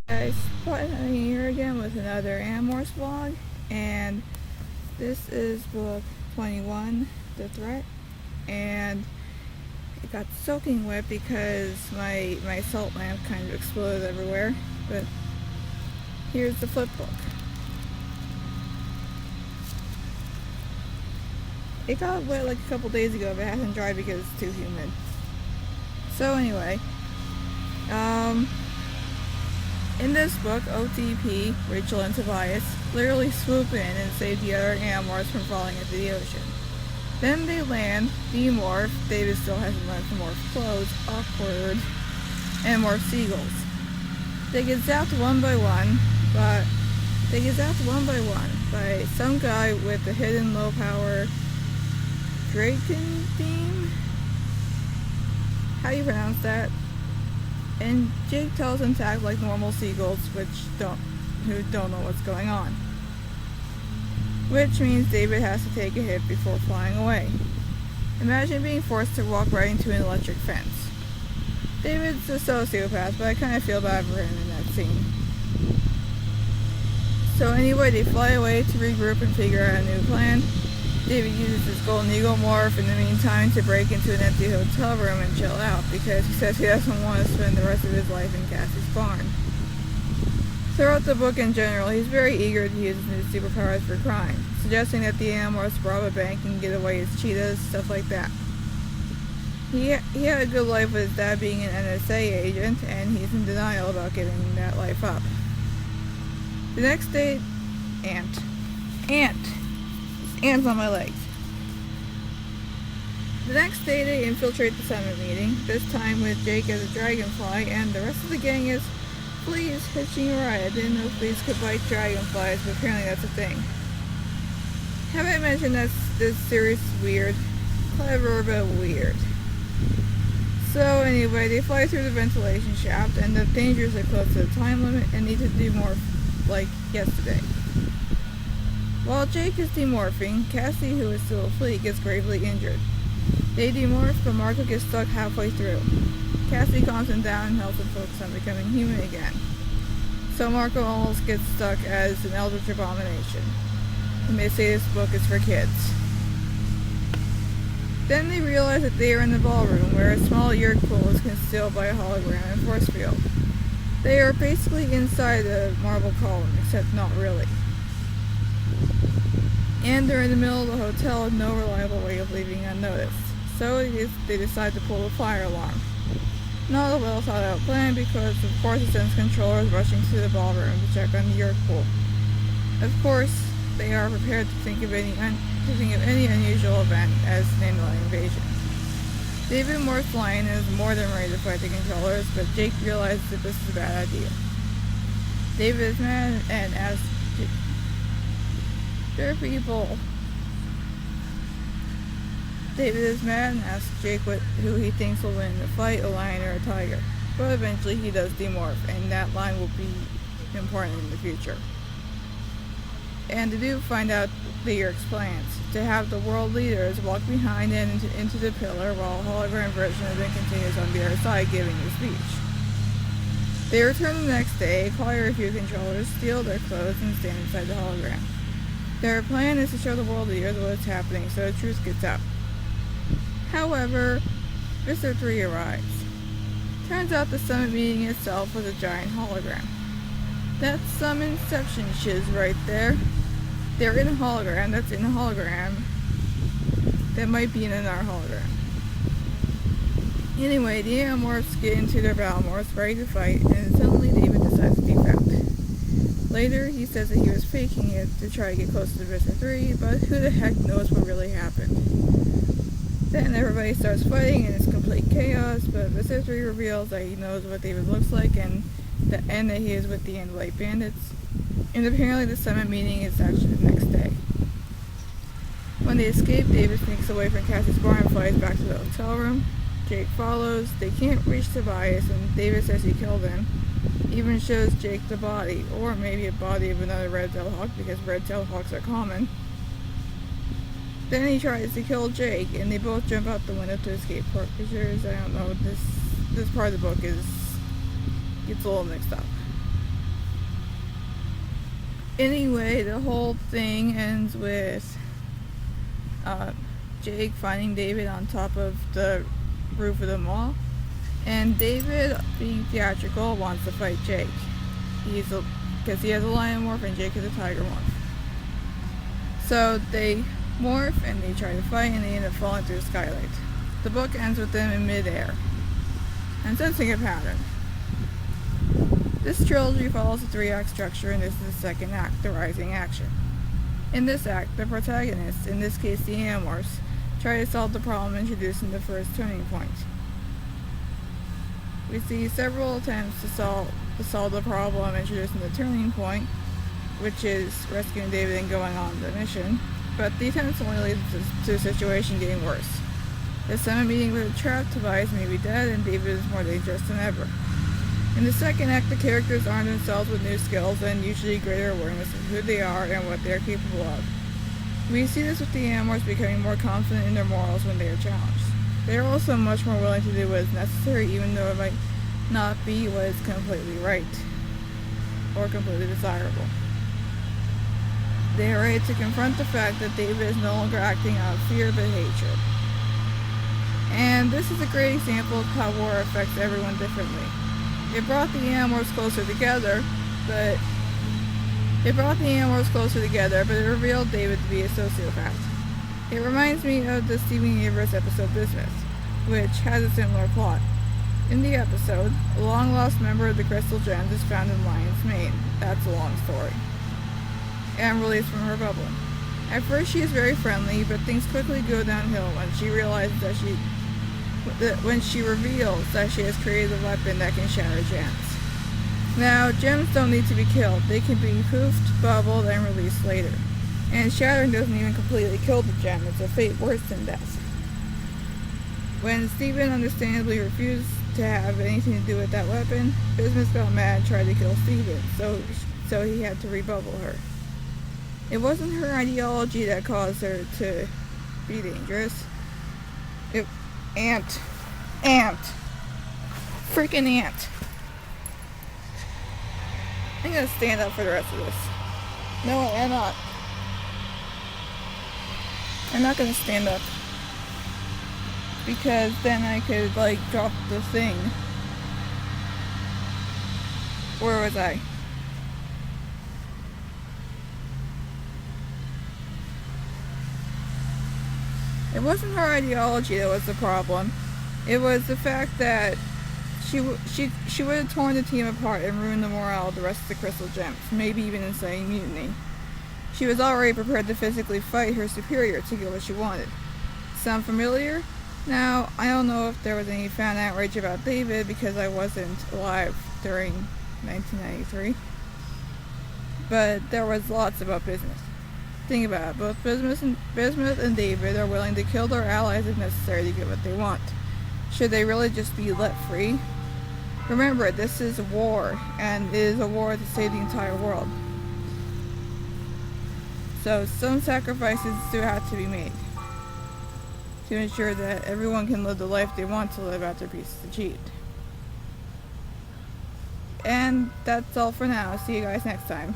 Guys, Spotlight here again with another Animorphs vlog, and this is book 21, The Threat, and it got soaking wet because my salt lamp kind of exploded everywhere, but here's the flip book. It got wet like a couple days ago, but it hasn't dried because it's too humid. So anyway, in this book, OTP, Rachel and Tobias, literally swoop in and save the other Animorphs from falling into the ocean. Then they land, demorph, David still hasn't learned to morph clothes, awkward, and morph seagulls. They get zapped one by one by some guy with a hidden low power Draken theme? How do you pronounce that? And Jake tells them to act like normal seagulls, who don't know what's going on. Which means David has to take a hit before flying away. Imagine being forced to walk right into an electric fence. David's a sociopath, but I kind of feel bad for him in that scene. So anyway, they fly away to regroup and figure out a new plan. David uses his golden eagle morph in the meantime to break into an empty hotel room and chill out because he says he doesn't want to spend the rest of his life in Cassie's barn. Throughout the book in general, he's very eager to use his new superpowers for crime, suggesting that the Animorphs rob a bank and get away as cheetahs, stuff like that. He had a good life with his dad being an NSA agent, and he's in denial about giving that life up. The next day, Ant. Ants on my legs. The next day they infiltrate the summit meeting, this time with Jake as a dragonfly, and the rest of the gang is fleas hitching a ride. I didn't know fleas could bite dragonflies, but apparently that's a thing. Have I mentioned that this series is weird? Clever, but weird. So anyway, they fly through the ventilation shaft, end up dangerously close to the time limit, and need to do more like yesterday. While Jake is demorphing, Cassie, who is still a flea, gets gravely injured. They demorph, but Marco gets stuck halfway through. Cassie calms him down and helps him focus on becoming human again. So Marco almost gets stuck as an eldritch abomination. And they say this book is for kids. Then they realize that they are in the ballroom, where a small Yerk pool is concealed by a hologram and force field. They are basically inside the marble column, except not really. And they're in the middle of the hotel with no reliable way of leaving unnoticed. So they decide to pull the fire alarm. Not a well thought out plan because of course it sends controllers rushing to the ballroom to check on the Yerk pool. Of course, they are prepared to think of any unusual event as an alien invasion. David morphs Lion and is more than ready to fight the controllers, but Jake realizes that this is a bad idea. David is mad and asks David is mad and asks Jake who he thinks will win in the fight, a lion or a tiger. But eventually he does demorph, and that line will be important in the future. And they do find out the Yerk's plans, to have the world leaders walk behind and into the pillar while a hologram version of them continues on the other side giving the speech. They return the next day, acquire a few controllers, steal their clothes, and stand inside the hologram. Their plan is to show the world leaders what's happening so the truth gets out. However, Mr. 3 arrives. Turns out the summit meeting itself was a giant hologram. That's some Inception shiz right there. They're in a hologram that's in a hologram that might be in another hologram. Anyway, the Animorphs get into their Battlemorphs ready to fight, and suddenly David decides to defect. Later, he says that he was faking it to try to get closer to Mr. 3, but who the heck knows what really happened. Then everybody starts fighting and it's complete chaos, but Mr. 3 reveals that he knows what David looks like and that he is with the Andalite bandits. And apparently the summit meeting is actually the next day. When they escape, David sneaks away from Cassie's barn and flies back to the hotel room. Jake follows. They can't reach Tobias, and David says he killed him. Even shows Jake the body, or maybe a body of another red-tailed hawk, because red-tailed hawks are common. Then he tries to kill Jake, and they both jump out the window to escape portraiturers. I don't know, this part of the book gets a little mixed up. Anyway, the whole thing ends with Jake finding David on top of the roof of the mall, and David, being theatrical, wants to fight Jake. Because he has a lion morph and Jake is a tiger morph. So they morph and they try to fight, and they end up falling through the skylight. The book ends with them in midair and sensing a pattern. This trilogy follows a 3-act structure, and this is the second act, the rising action. In this act, the protagonists, in this case the Animorphs, try to solve the problem introduced in the first turning point. We see several attempts to solve the problem introduced in the turning point, which is rescuing David and going on the mission, but the attempts only lead to the situation getting worse. The summit meeting with a trap device may be dead, and David is more dangerous than ever. In the second act, the characters arm themselves with new skills and usually greater awareness of who they are and what they are capable of. We see this with the Animorphs becoming more confident in their morals when they are challenged. They are also much more willing to do what is necessary, even though it might not be what is completely right or completely desirable. They are ready to confront the fact that David is no longer acting out of fear but hatred. And this is a great example of how war affects everyone differently. It brought the Animorphs closer together, but it revealed David to be a sociopath. It reminds me of the Steven Universe episode Bismuth, which has a similar plot. In the episode, a long-lost member of the Crystal Gems is found in Lion's Mane. That's a long story. And released from her bubble. At first she is very friendly, but things quickly go downhill when she reveals that she has created a weapon that can shatter gems. Now, gems don't need to be killed. They can be poofed, bubbled, and released later. And shattering doesn't even completely kill the gem. It's a fate worse than death. When Steven understandably refused to have anything to do with that weapon, Bismuth got mad and tried to kill Steven, so he had to rebubble her. It wasn't her ideology that caused her to be dangerous. Freaking ant. I'm gonna stand up for the rest of this. No, I'm not. I'm not gonna stand up. Because then I could, drop the thing. Where was I? It wasn't her ideology that was the problem. It was the fact that she would have torn the team apart and ruined the morale of the rest of the Crystal Gems, maybe even inciting mutiny. She was already prepared to physically fight her superior to get what she wanted. Sound familiar? Now, I don't know if there was any fan outrage about David because I wasn't alive during 1993, but there was lots about Bismuth. Think about it, both Bismuth and David are willing to kill their allies if necessary to get what they want. Should they really just be let free? Remember, this is a war, and it is a war to save the entire world. So some sacrifices do have to be made to ensure that everyone can live the life they want to live after peace is achieved. And that's all for now. See you guys next time.